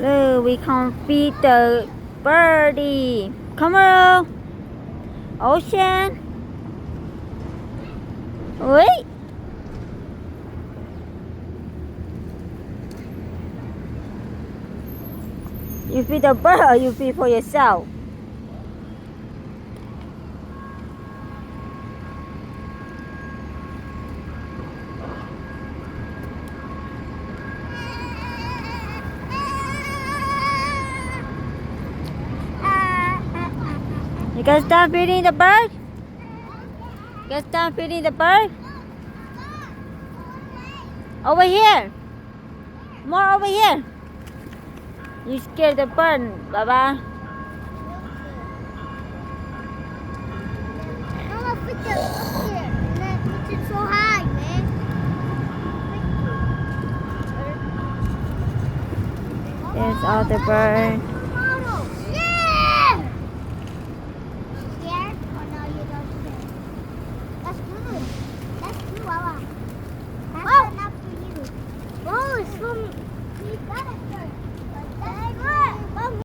Look, we can feed the birdie. Come on, Ocean. Wait. You feed the bird or you feed for yourself? You guys start feeding the bird? You guys start feeding the bird? Over here. More over here. You scared the bird, Baba. Mama, put it up here. And then put it so high, man. There's all the birds. Yeah! Scared? Or no, you don't scared? That's good. That's good, Wawa. That's enough for you. Oh, it's from... You got it first.